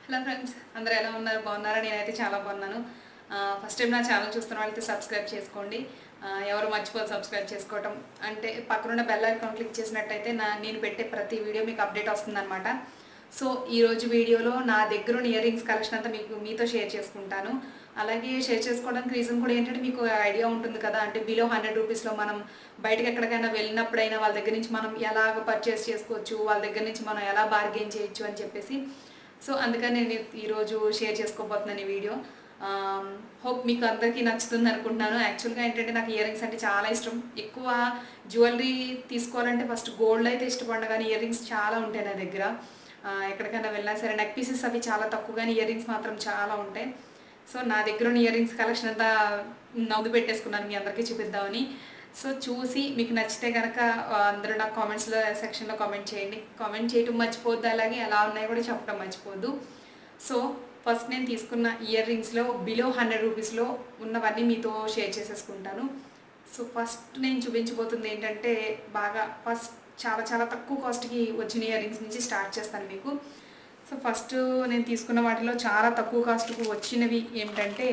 Hello friends, అందరూ ఎలా ఉన్నారు? బాగున్నారా? నేనైతే చాలా బాగున్నాను. ఫస్ట్ టైం నా ఛానల్ చూస్తున్న వాళ్ళైతే సబ్స్క్రైబ్ చేసుకోండి. ఎవరు మర్చిపోదు సబ్స్క్రైబ్ చేసుకోవటం. అంటే పక్కనున్న బెల్ ఐకాన్ క్లిక్ చేసినట్టయితే నేను పెట్టే ప్రతి వీడియో మీకు అప్డేట్ వస్తుందన్నమాట. సో ఈరోజు వీడియోలో నా దగ్గరున్న ఇయర్ రింగ్స్ కలెక్షన్ అంతా మీతో షేర్ చేసుకుంటాను. అలాగే షేర్ చేసుకోవడానికి రీజన్ కూడా ఏంటంటే, మీకు ఐడియా ఉంటుంది కదా, అంటే బిలో 100 రూపీస్లో మనం బయటకు ఎక్కడికైనా వెళ్ళినప్పుడైనా వాళ్ళ దగ్గర నుంచి మనం ఎలాగ పర్చేస్ చేసుకోవచ్చు, వాళ్ళ దగ్గర నుంచి మనం ఎలా బార్గెన్ చేయొచ్చు అని చెప్పేసి. సో అందుకని నేను ఈరోజు షేర్ చేసుకోబోతున్నాను ఈ వీడియో. హోప్ మీకు అందరికీ నచ్చుతుంది అనుకుంటున్నాను. యాక్చువల్గా ఏంటంటే, నాకు ఇయర్ రింగ్స్ అంటే చాలా ఇష్టం. ఎక్కువ జ్యువెలరీ తీసుకోవాలంటే ఫస్ట్ గోల్డ్ అయితే ఇష్టపడ్డా, కానీ ఇయర్ రింగ్స్ చాలా ఉంటాయి నా దగ్గర. ఎక్కడికైనా వెళ్ళినా సరే నెక్ పీసెస్ అవి చాలా తక్కువ, కానీ ఇయర్ రింగ్స్ మాత్రం చాలా ఉంటాయి. సో నా దగ్గర ఉన్న ఇయర్ రింగ్స్ కలెక్షన్ అంతా నవ్వు పెట్టేసుకున్నాను మీ అందరికీ చూపిద్దామని. సో చూసి మీకు నచ్చితే కనుక అందరూ నాకు కామెంట్స్లో సెక్షన్లో కామెంట్ చేయండి. కామెంట్ చేయటం మర్చిపోద్దు, అలాగే ఎలా ఉన్నాయో కూడా చెప్పడం మర్చిపోద్దు. సో ఫస్ట్ నేను తీసుకున్న ఇయర్ రింగ్స్లో బిలో 100 రూపీస్లో ఉన్నవన్నీ మీతో షేర్ చేసేసుకుంటాను. సో ఫస్ట్ నేను చూపించబోతుంది ఏంటంటే, బాగా ఫస్ట్ చాలా చాలా తక్కువ కాస్ట్కి వచ్చిన ఇయర్ రింగ్స్ నుంచి స్టార్ట్ చేస్తాను మీకు. సో ఫస్ట్ నేను తీసుకున్న వాటిలో చాలా తక్కువ కాస్ట్కు వచ్చినవి ఏమిటంటే,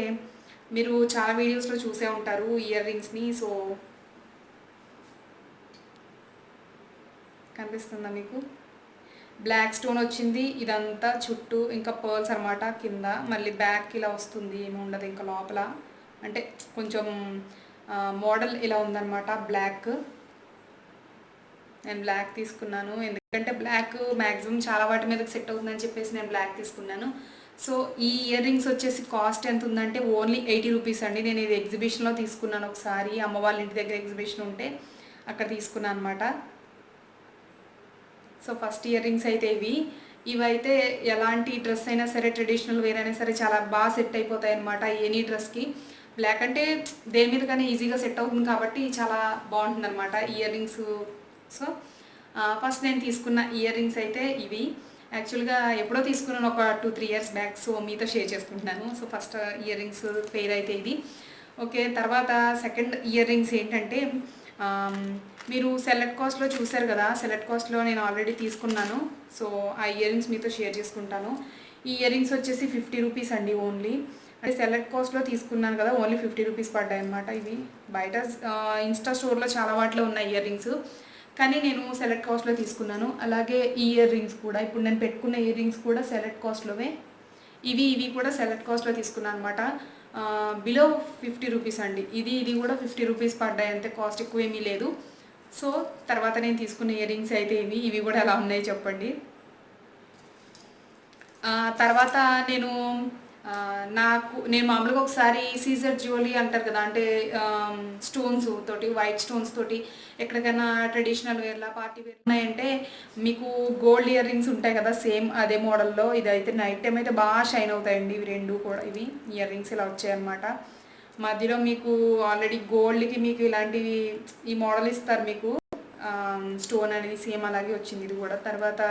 మీరు చాలా వీడియోస్లో చూసే ఉంటారు ఇయర్ రింగ్స్ని. సో కనిపిస్తుందా మీకు? బ్లాక్ స్టోన్ వచ్చింది ఇదంతా చుట్టూ, ఇంకా పర్ల్స్ అనమాట కింద. మళ్ళీ బ్యాక్ ఇలా వస్తుంది, ఏమి ఉండదు ఇంకా లోపల. అంటే కొంచెం మోడల్ ఇలా ఉందన్నమాట బ్లాక్. నేను బ్లాక్ తీసుకున్నాను ఎందుకంటే బ్లాక్ మ్యాక్సిమం చాలా వాటి మీదకి సెట్ అవుతుందని చెప్పేసి నేను బ్లాక్ తీసుకున్నాను. సో ఈ ఇయర్ రింగ్స్ వచ్చేసి కాస్ట్ ఎంత ఉందంటే ఓన్లీ 80 రూపీస్ అండి. నేను ఇది ఎగ్జిబిషన్లో తీసుకున్నాను ఒకసారి, అమ్మ వాళ్ళ ఇంటి దగ్గర ఎగ్జిబిషన్ ఉంటే అక్కడ తీసుకున్నాను అనమాట. సో ఫస్ట్ ఇయర్ రింగ్స్ అయితే ఇవైతే ఎలాంటి డ్రెస్ అయినా సరే, ట్రెడిషనల్ వేర్ అయినా సరే చాలా బాగా సెట్ అయిపోతాయి అనమాట ఎనీ డ్రెస్కి. బ్లాక్ అంటే దేని మీద కానీ ఈజీగా సెట్ అవుతుంది కాబట్టి చాలా బాగుంటుంది అనమాట ఇయర్ రింగ్స్. సో ఫస్ట్ నేను తీసుకున్న ఇయర్ రింగ్స్ అయితే ఇవి. యాక్చువల్గా ఎప్పుడో తీసుకున్నాను, ఒక 2-3 ఇయర్స్ బ్యాక్. సో మీతో షేర్ చేసుకుంటున్నాను. సో ఫస్ట్ ఇయర్ రింగ్స్ పేర్ అయితే ఇది. ఓకే, తర్వాత సెకండ్ ఇయర్ రింగ్స్ ఏంటంటే, మీరు సెలెక్ట్ కాస్ట్లో చూశారు కదా, సెలెక్ట్ కాస్ట్లో నేను ఆల్రెడీ తీసుకున్నాను. సో ఆ ఇయర్ రింగ్స్ మీతో షేర్ చేసుకుంటాను. ఈ ఇయర్ రింగ్స్ వచ్చేసి 50 రూపీస్ అండి ఓన్లీ. అంటే సెలెక్ట్ కాస్ట్లో తీసుకున్నాను కదా, ఓన్లీ 50 రూపీస్ పడ్డాయి అనమాట. ఇవి బయట ఇన్స్టా స్టోర్లో చాలా వాటిలో ఉన్నాయి ఇయర్ రింగ్స్, కానీ నేను సెలెక్ట్ కాస్ట్లో తీసుకున్నాను. అలాగే ఈ ఇయర్ రింగ్స్ కూడా, ఇప్పుడు నేను పెట్టుకున్న ఇయర్ రింగ్స్ కూడా సెలెక్ట్ కాస్ట్లోవే. ఇవి కూడా సెలెక్ట్ కాస్ట్లో తీసుకున్నాను అనమాట. బిలో 50 రూపీస్ అండి. ఇది కూడా 50 రూపీస్ పడ్డాయి అంతే, కాస్ట్ ఎక్కువ ఏమీ లేదు. సో తర్వాత నేను తీసుకున్న ఇయర్ రింగ్స్ అయితే ఇవి కూడా ఎలా ఉన్నాయో చెప్పండి. తర్వాత నేను మామూలుగా ఒకసారి సీజర్ జ్యువెలరీ అంటారు కదా, అంటే స్టోన్స్ తోటి, వైట్ స్టోన్స్ తోటి ఎక్కడికైనా ట్రెడిషనల్ వేర్లా పార్టీ వేర్ ఉన్నాయంటే, మీకు గోల్డ్ ఇయర్ రింగ్స్ ఉంటాయి కదా సేమ్ అదే మోడల్లో. ఇదైతే నైట్ టైం అయితే బాగా షైన్ అవుతాయండి ఇవి రెండు కూడా. ఇవి ఇయర్ రింగ్స్ ఇలా వచ్చాయన్నమాట. మధ్యలో మీకు ఆల్రెడీ గోల్డ్కి మీకు ఇలాంటివి ఈ మోడల్ ఇస్తారు మీకు, స్టోన్ అనేది సేమ్ అలాగే వచ్చింది ఇది కూడా. తర్వాత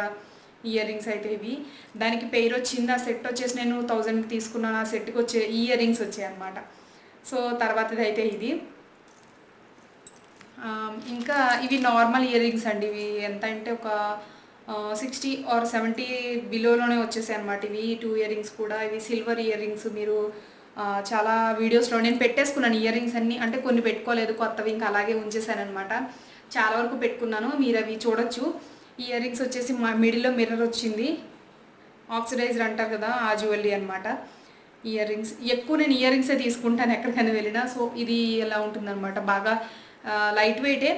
ఇయర్ రింగ్స్ అయితే ఇవి. దానికి పెయిర్ వచ్చింది, ఆ సెట్ వచ్చేసి నేను 1000కి తీసుకున్నాను. ఆ సెట్కి వచ్చే ఇయర్ రింగ్స్ వచ్చాయి అనమాట. సో తర్వాతది అయితే ఇది. ఇంకా ఇవి నార్మల్ ఇయర్ రింగ్స్ అండి. ఇవి ఎంత అంటే ఒక 60 or 70 బిలోలోనే వచ్చేసాయి అనమాట ఇవి. 2 ఇయర్ రింగ్స్ కూడా ఇవి సిల్వర్ ఇయర్ రింగ్స్. మీరు చాలా వీడియోస్లో నేను పెట్టేసుకున్నాను ఇయర్ రింగ్స్ అన్నీ, అంటే కొన్ని పెట్టుకోలేదు, కొత్తవి ఇంకా అలాగే ఉంచేసాను అనమాట. చాలా వరకు పెట్టుకున్నాను, మీరు అవి చూడొచ్చు. ఇయర్ రింగ్స్ వచ్చేసి మా మిడిల్లో మిర్రర్ వచ్చింది, ఆక్సిడైజ్డ్ అంటారు కదా ఆ జ్యువెలరీ అనమాట. ఇయర్ రింగ్స్ ఎక్కువ నేను ఇయర్ రింగ్సే తీసుకుంటాను ఎక్కడికైనా వెళ్ళినా. సో ఇది ఎలా ఉంటుందన్నమాట, బాగా లైట్ వెయిటే.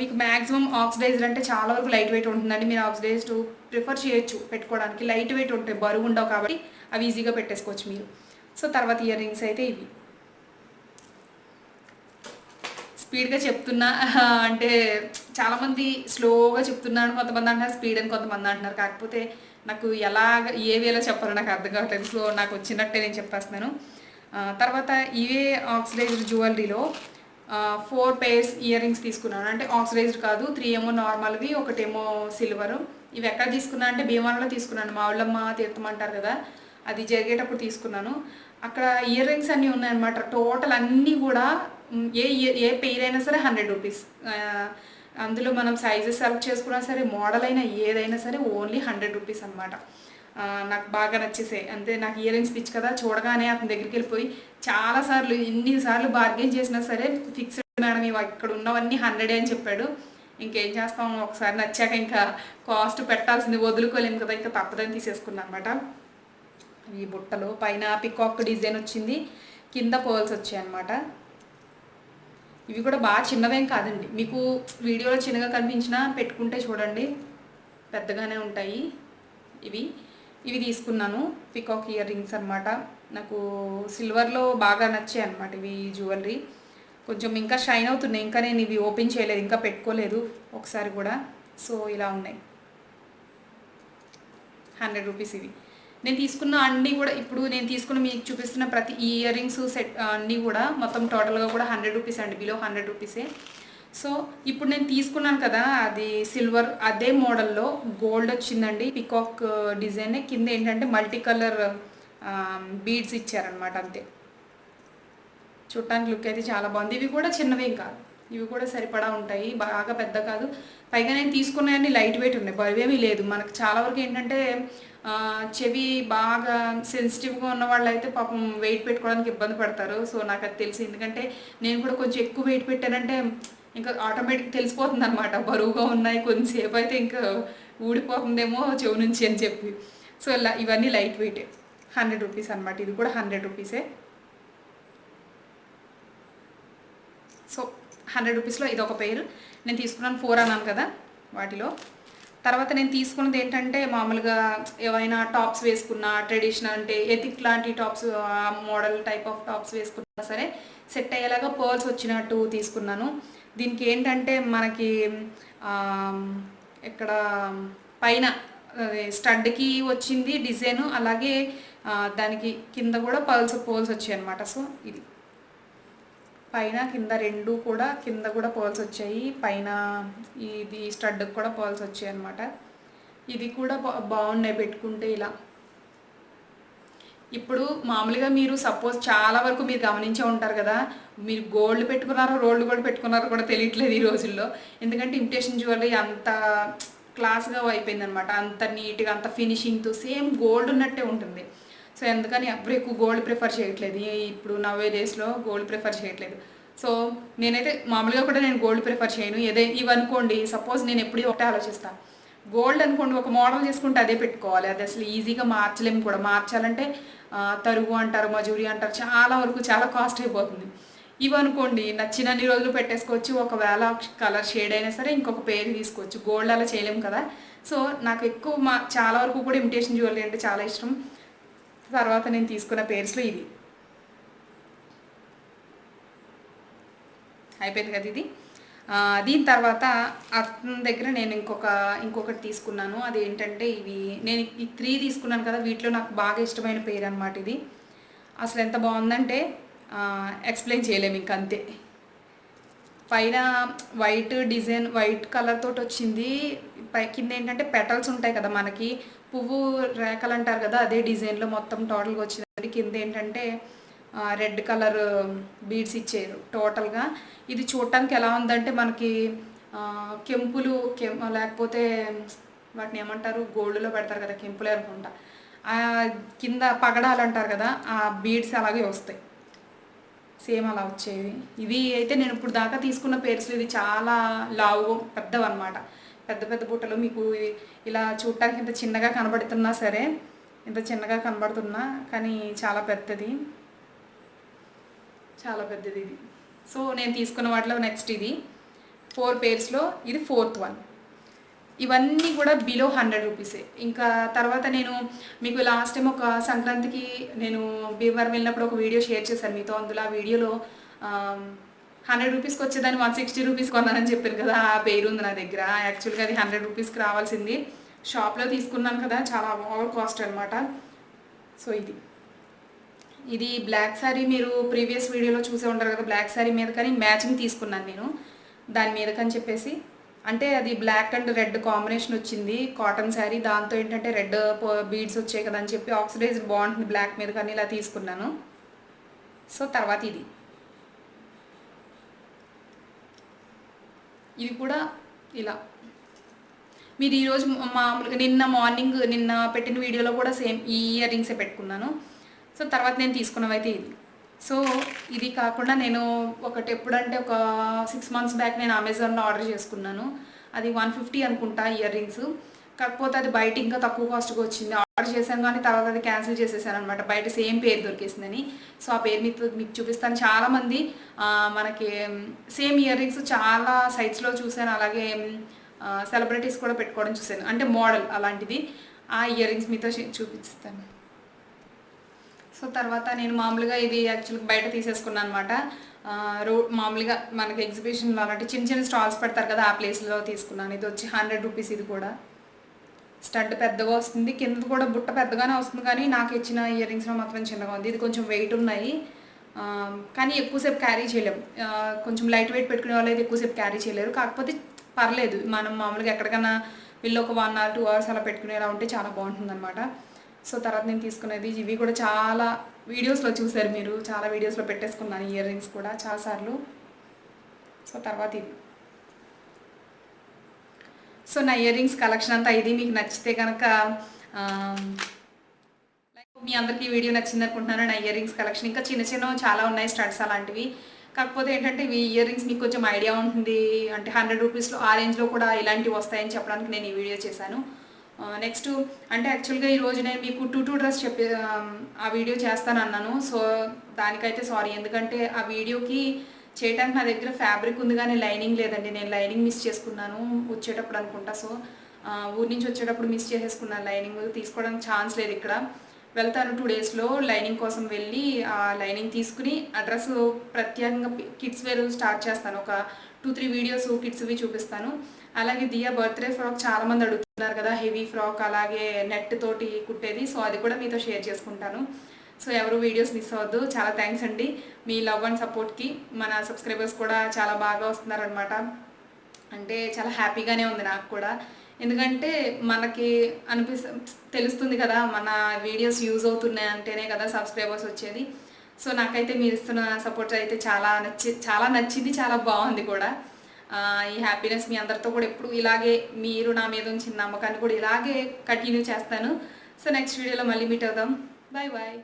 మీకు మ్యాక్సిమం ఆక్సిడైజ్డ్ అంటే చాలా వరకు లైట్ వెయిట్ ఉంటుందండి. మీరు ఆక్సిడైజ్డ్ ప్రిఫర్ చేయొచ్చు పెట్టుకోవడానికి, లైట్ వెయిట్ ఉంటాయి, బరువు ఉండవు కాబట్టి అవి ఈజీగా పెట్టేసుకోవచ్చు మీరు. సో తర్వాత ఇయర్ రింగ్స్ అయితే ఇవి. స్పీడ్గా చెప్తున్నా అంటే చాలామంది స్లోగా చెప్తున్నాను, కొంతమంది అంటున్నారు స్పీడ్ అని, కొంతమంది అంటున్నారు. కాకపోతే నాకు ఏ వేలో చెప్పాలో నాకు అర్థం కావట్లేదు. సో నాకు వచ్చినట్టే నేను చెప్పేస్తున్నాను. తర్వాత ఇవే ఆక్సిడైజ్డ్ జ్యువెలరీలో 4 pairs ఇయర్ రింగ్స్ తీసుకున్నాను. అంటే ఆక్సిడైజ్డ్ కాదు, 3 ఏమో నార్మల్వి, ఒకటేమో సిల్వరు. ఇవి ఎక్కడ తీసుకున్నా అంటే భీమవరంలో తీసుకున్నాను. మా ఊళ్ళమ్మ తీర్థం అంటారు కదా, అది జరిగేటప్పుడు తీసుకున్నాను. అక్కడ ఇయర్ రింగ్స్ అన్నీ ఉన్నాయన్నమాట. టోటల్ అన్నీ కూడా ఏ పెయిర్ అయినా సరే 100 రూపీస్. అందులో మనం సైజెస్ సెలెక్ట్ చేసుకున్నా సరే, మోడల్ అయినా ఏదైనా సరే ఓన్లీ 100 రూపీస్ అనమాట. నాకు బాగా నచ్చేసాయి. అంతే నాకు ఇయర్ రింగ్స్ పిచ్చి కదా, చూడగానే అతని దగ్గరికి వెళ్ళిపోయి చాలాసార్లు ఎన్నిసార్లు బార్గెన్ చేసినా సరే ఫిక్స్డ్ మేడం ఇవి ఇక్కడ ఉన్నవన్నీ 100 అని చెప్పాడు. ఇంకేం చేస్తాం, ఒకసారి నచ్చాక ఇంకా కాస్ట్ పెట్టాల్సింది వదులుకోలేము కదా, ఇంకా తప్పదని తీసేసుకున్నాను అనమాట. ఈ బుట్టలో పైన పికాక్ డిజైన్ వచ్చింది, కింద పర్ల్స్ వచ్చాయి అనమాట. ఇవి కూడా బాగా చిన్నవేం కాదండి, మీకు వీడియోలో చిన్నగా కనిపించినా పెట్టుకుంటే చూడండి పెద్దగానే ఉంటాయి. ఇవి తీసుకున్నాను, పికాక్ ఇయర్ రింగ్స్ అనమాట. నాకు సిల్వర్లో బాగా నచ్చాయి అనమాట ఇవి జ్యువెలరీ. కొంచెం ఇంకా షైన్ అవుతున్నాయి, ఇంకా నేను ఇవి ఓపెన్ చేయలేదు, ఇంకా పెట్టుకోలేదు ఒకసారి కూడా. సో ఇలా ఉన్నాయి, 100 రూపీస్ ఇవి. నేను తీసుకున్న అన్నీ కూడా, ఇప్పుడు నేను తీసుకున్న మీకు చూపిస్తున్న ప్రతి ఈ ఇయర్ రింగ్స్ సెట్ అన్నీ కూడా మొత్తం టోటల్గా కూడా 100 రూపీస్ అండి, బిలో 100 రూపీసే. సో ఇప్పుడు నేను తీసుకున్నాను కదా, అది సిల్వర్ అదే మోడల్లో గోల్డ్ వచ్చిందండి, పికాక్ డిజైన్. కింద ఏంటంటే మల్టీ కలర్ బీడ్స్ ఇచ్చారనమాట. అంతే, చూడటానికి లుక్ అయితే చాలా బాగుంది. ఇవి కూడా చిన్నవేం కాదు, ఇవి కూడా సరిపడా ఉంటాయి, బాగా పెద్ద కాదు. పైగా నేను తీసుకున్నాయని లైట్ వెయిట్ ఉన్నాయి, బరువేమీ లేదు. మనకు చాలా వరకు ఏంటంటే చెవి బాగా సెన్సిటివ్గా ఉన్న వాళ్ళు అయితే పాపం వెయిట్ పెట్టుకోవడానికి ఇబ్బంది పడతారు. సో నాకు అది తెలిసి, ఎందుకంటే నేను కూడా కొంచెం ఎక్కువ వెయిట్ పెట్టానంటే ఇంకా ఆటోమేటిక్ తెలిసిపోతుంది అనమాట, బరువుగా ఉన్నాయి, కొంచెంసేపు అయితే ఇంకా ఊడిపోతుందేమో చెవు నుంచి అని చెప్పి. సో ఇవన్నీ లైట్ వెయిటే, 100 రూపీస్ అనమాట. ఇది కూడా 100 రూపీసే. సో 100 రూపీస్లో ఇది ఒక పేరు నేను తీసుకున్నాను, 4 అన్నాను కదా వాటిలో. తర్వాత నేను తీసుకున్నది ఏంటంటే మామూలుగా ఏవైనా టాప్స్ వేసుకున్నా, ట్రెడిషనల్ అంటే ఎథిక్ లాంటి tops, model type of tops వేసుకున్నా సరే సెట్ అయ్యేలాగా పర్ల్స్ వచ్చినట్టు తీసుకున్నాను. దీనికి ఏంటంటే మనకి ఇక్కడ పైన స్టడ్కి వచ్చింది డిజైను, అలాగే దానికి కింద కూడా పోల్స్ వచ్చాయి అనమాట. సో ఇది పైన కింద రెండు కూడా, కింద కూడా పర్ల్స్ వచ్చాయి, పైన ఇది స్టడ్కి కూడా పర్ల్స్ వచ్చాయి అనమాట. ఇది కూడా బాగున్నాయి పెట్టుకుంటే ఇలా. ఇప్పుడు మామూలుగా మీరు సపోజ్ చాలా వరకు మీరు గమనించే ఉంటారు కదా, మీరు గోల్డ్ పెట్టుకున్నారో రోల్డ్ కూడా పెట్టుకున్నారో కూడా తెలియట్లేదు ఈ రోజుల్లో. ఎందుకంటే ఇమిటేషన్ జ్యువెలరీ అంత క్లాస్గా అయిపోయింది అనమాట, అంత నీట్గా, అంత ఫినిషింగ్తో సేమ్ గోల్డ్ ఉన్నట్టే ఉంటుంది. సో ఎందుకని ఎప్పుడు ఎక్కువ గోల్డ్ ప్రిఫర్ చేయట్లేదు, ఇప్పుడు నవ్వే డేస్లో గోల్డ్ ప్రిఫర్ చేయట్లేదు. సో నేనైతే మామూలుగా కూడా నేను గోల్డ్ ప్రిఫర్ చేయను. ఇవనుకోండి సపోజ్ నేను ఎప్పుడు ఒకటే ఆలోచిస్తాను, గోల్డ్ అనుకోండి ఒక మోడల్ చేసుకుంటే అదే పెట్టుకోవాలి, అది అసలు ఈజీగా మార్చలేము కూడా. మార్చాలంటే తరుగు అంటారు, మజూరి అంటారు, చాలా వరకు చాలా కాస్ట్ అయిపోతుంది. ఇవనుకోండి నచ్చినన్ని రోజులు పెట్టేసుకోవచ్చు, ఒకవేళ కలర్ షేడ్ అయినా సరే ఇంకొక పేరు తీసుకోవచ్చు. గోల్డ్ అలా చేయలేము కదా. సో నాకు ఎక్కువ చాలా వరకు కూడా ఇమిటేషన్ జ్యువెలరీ అంటే చాలా ఇష్టం. తర్వాత నేను తీసుకున్న పేర్స్లో ఇది అయిపోయింది కదా ఇది. దీని తర్వాత అతని దగ్గర నేను ఇంకొకటి తీసుకున్నాను. అది ఏంటంటే నేను ఈ 3 తీసుకున్నాను కదా, వీటిలో నాకు బాగా ఇష్టమైన పేరు అనమాట ఇది. అసలు ఎంత బాగుందంటే ఎక్స్ప్లెయిన్ చేయలేము ఇంక, అంతే. పైన వైట్ డిజైన్, వైట్ కలర్ తోటి వచ్చింది. కింద ఏంటంటే పెటల్స్ ఉంటాయి కదా, మనకి పువ్వు రేఖలు అంటారు కదా, అదే డిజైన్లో మొత్తం టోటల్గా వచ్చింది. కింద ఏంటంటే రెడ్ కలర్ బీడ్స్ ఇచ్చారు టోటల్గా. ఇది చూడటానికి ఎలా ఉందంటే మనకి కెంపులు లేకపోతే వాటిని ఏమంటారు, గోల్డ్లో పెడతారు కదా కెంపులే అనుకుంటా, కింద పగడాలు అంటారు కదా, ఆ బీడ్స్ అలాగే వస్తాయి, సేమ్ అలా వచ్చేవి. ఇవి అయితే నేను ఇప్పుడు దాకా తీసుకున్న పేర్స్లో ఇది చాలా లావు పెద్దవన్నమాట, పెద్ద పెద్ద బుట్టలు. మీకు ఇలా చూడటానికి ఇంత చిన్నగా కనబడుతున్నా సరే, ఇంత చిన్నగా కనబడుతున్నా కానీ చాలా పెద్దది, చాలా పెద్దది ఇది. సో నేను తీసుకున్న వాటిలో నెక్స్ట్ ఇది 4 పేర్స్లో ఇది 4th వన్. ఇవన్నీ కూడా బిలో 100 రూపీసే. ఇంకా తర్వాత నేను మీకు లాస్ట్ టైం ఒక సంక్రాంతికి నేను భీమవరం వెళ్ళినప్పుడు ఒక వీడియో షేర్ చేశాను మీతో. అందులో ఆ వీడియోలో 100 రూపీస్కి వచ్చేదాన్ని 160 రూపీస్ కొన్నానని చెప్పాను కదా, ఆ పేరు ఉంది నా దగ్గర. యాక్చువల్గా అది 100 రూపీస్కి రావాల్సింది, షాప్లో తీసుకున్నాను కదా, చాలా ఓవర్ కాస్ట్ అనమాట. సో ఇది బ్లాక్ శారీ, మీరు ప్రీవియస్ వీడియోలో చూసే ఉంటారు కదా, బ్లాక్ శారీ మీద కానీ మ్యాచింగ్ తీసుకున్నాను నేను దాని మీద కని చెప్పేసి. అంటే అది బ్లాక్ అండ్ రెడ్ కాంబినేషన్ వచ్చింది కాటన్ శారీ, దాంతో ఏంటంటే రెడ్ బీడ్స్ వచ్చాయి కదా అని చెప్పి ఆక్సిడైజ్డ్ బాగుంటుంది బ్లాక్ మీద కానీ ఇలా తీసుకున్నాను. సో తర్వాత ఇది కూడా ఇలా మీరు ఈరోజు మామూలుగా నిన్న పెట్టిన వీడియోలో కూడా సేమ్ ఈ ఇయర్ రింగ్సే పెట్టుకున్నాను. సో తర్వాత నేను తీసుకున్నవైతే ఇది. సో ఇది కాకుండా నేను ఒకటి ఎప్పుడంటే ఒక 6 months బ్యాక్ నేను అమెజాన్లో ఆర్డర్ చేసుకున్నాను. అది 150 అనుకుంటా ఇయర్ రింగ్స్. కాకపోతే అది బయట ఇంకా తక్కువ కాస్ట్గా వచ్చింది. ఆర్డర్ చేశాను కానీ తర్వాత అది క్యాన్సిల్ చేసేసాను అనమాట. బయట సేమ్ పేరు దొరికేసిందని. సో ఆ పేరు మీకు చూపిస్తాను. చాలామంది మనకి సేమ్ ఇయర్ రింగ్స్ చాలా సైట్స్లో చూశాను. అలాగే సెలబ్రిటీస్ కూడా పెట్టుకోవడం చూశాను, అంటే మోడల్ అలాంటిది. ఆ ఇయర్ రింగ్స్ మీతో చూపిస్తాను. సో తర్వాత నేను మామూలుగా ఇది యాక్చువల్గా బయట తీసేసుకున్నాను అనమాట. మామూలుగా మనకి ఎగ్జిబిషన్లో అలాంటి చిన్న చిన్న స్టాల్స్ పెడతారు కదా, ఆ ప్లేస్లో తీసుకున్నాను. ఇది వచ్చి 100 రూపీస్. ఇది కూడా స్టడ్ పెద్దగా వస్తుంది, కింద కూడా బుట్ట పెద్దగానే వస్తుంది, కానీ నాకు ఇచ్చిన ఇయర్ రింగ్స్లో మాత్రం చిన్నగా ఉంది. ఇది కొంచెం వెయిట్ ఉన్నాయి, కానీ ఎక్కువసేపు క్యారీ చేయలేము. కొంచెం లైట్ వెయిట్ పెట్టుకునే వాళ్ళు అయితే ఎక్కువసేపు క్యారీ చేయలేరు. కాకపోతే పర్లేదు, మనం మామూలుగా ఎక్కడికైనా వెళ్ళి ఒక 1 or 2 hours అలా పెట్టుకునేలా ఉంటే చాలా బాగుంటుంది అనమాట. సో తర్వాత నేను తీసుకునేది ఇవి కూడా చాలా వీడియోస్లో చూసారు మీరు, చాలా వీడియోస్లో పెట్టేసుకున్నాను ఇయర్ రింగ్స్ కూడా చాలాసార్లు. సో తర్వాత ఇది. సో నా ఇయర్ రింగ్స్ కలెక్షన్ అంతా ఇది. మీకు నచ్చితే కనుక మీ అందరికీ వీడియో నచ్చింది అనుకుంటున్నాను. నా ఇయర్ రింగ్స్ కలెక్షన్ ఇంకా చిన్న చిన్న చాలా ఉన్నాయి, స్టడ్స్ అలాంటివి. కాకపోతే ఏంటంటే ఇవి ఇయర్ రింగ్స్ మీకు కొంచెం ఐడియా ఉంటుంది, అంటే 100 రూపీస్లో ఆ రేంజ్లో కూడా ఇలాంటివి వస్తాయని చెప్పడానికి నేను ఈ వీడియో చేశాను. నెక్స్ట్ అంటే యాక్చువల్గా ఈరోజు నేను మీకు 2 డ్రెస్ చెప్పి ఆ వీడియో చేస్తాను అన్నాను. సో దానికైతే సారీ, ఎందుకంటే ఆ వీడియోకి చేయడానికి నా దగ్గర ఫ్యాబ్రిక్ ఉంది కానీ లైనింగ్ లేదండి. నేను లైనింగ్ మిస్ చేసుకున్నాను వచ్చేటప్పుడు అనుకుంటా. సో ఊరి నుంచి వచ్చేటప్పుడు మిస్ చేసేసుకున్నాను, లైనింగ్ తీసుకోవడానికి ఛాన్స్ లేదు. ఇక్కడ వెళ్తాను 2 daysలో లైనింగ్ కోసం వెళ్ళి ఆ లైనింగ్ తీసుకుని ఆ డ్రెస్ ప్రత్యేకంగా కిడ్స్ వేర్ స్టార్ట్ చేస్తాను. ఒక 2-3 వీడియోస్ కిడ్స్వి చూపిస్తాను. అలాగే దియా బర్త్డే ఫ్రాక్ చాలామంది అడుగుతున్నారు కదా, హెవీ ఫ్రాక్ అలాగే నెట్ తోటి కుట్టేది. సో అది కూడా మీతో షేర్ చేసుకుంటాను. సో ఎవరు వీడియోస్ మిస్ అవ్వద్దు. చాలా థ్యాంక్స్ అండి మీ లవ్ అండ్ సపోర్ట్కి. మన సబ్స్క్రైబర్స్ కూడా చాలా బాగా వస్తున్నారనమాట. అంటే చాలా హ్యాపీగానే ఉంది నాకు కూడా, ఎందుకంటే మనకి తెలుస్తుంది కదా మన వీడియోస్ యూజ్ అవుతున్నాయి అంటేనే కదా సబ్స్క్రైబర్స్ వచ్చేది. సో నాకైతే మీరు ఇస్తున్న సపోర్ట్ అయితే చాలా నచ్చింది, చాలా బాగుంది కూడా. ఈ హ్యాపీనెస్ మీ అందరితో కూడా ఎప్పుడు ఇలాగే, మీరు నా మీద ఉంచిన నమ్మకాన్ని కూడా ఇలాగే కంటిన్యూ చేస్తాను. సో నెక్స్ట్ వీడియోలో మళ్ళీ మీట్ అవుదాం. Bye bye.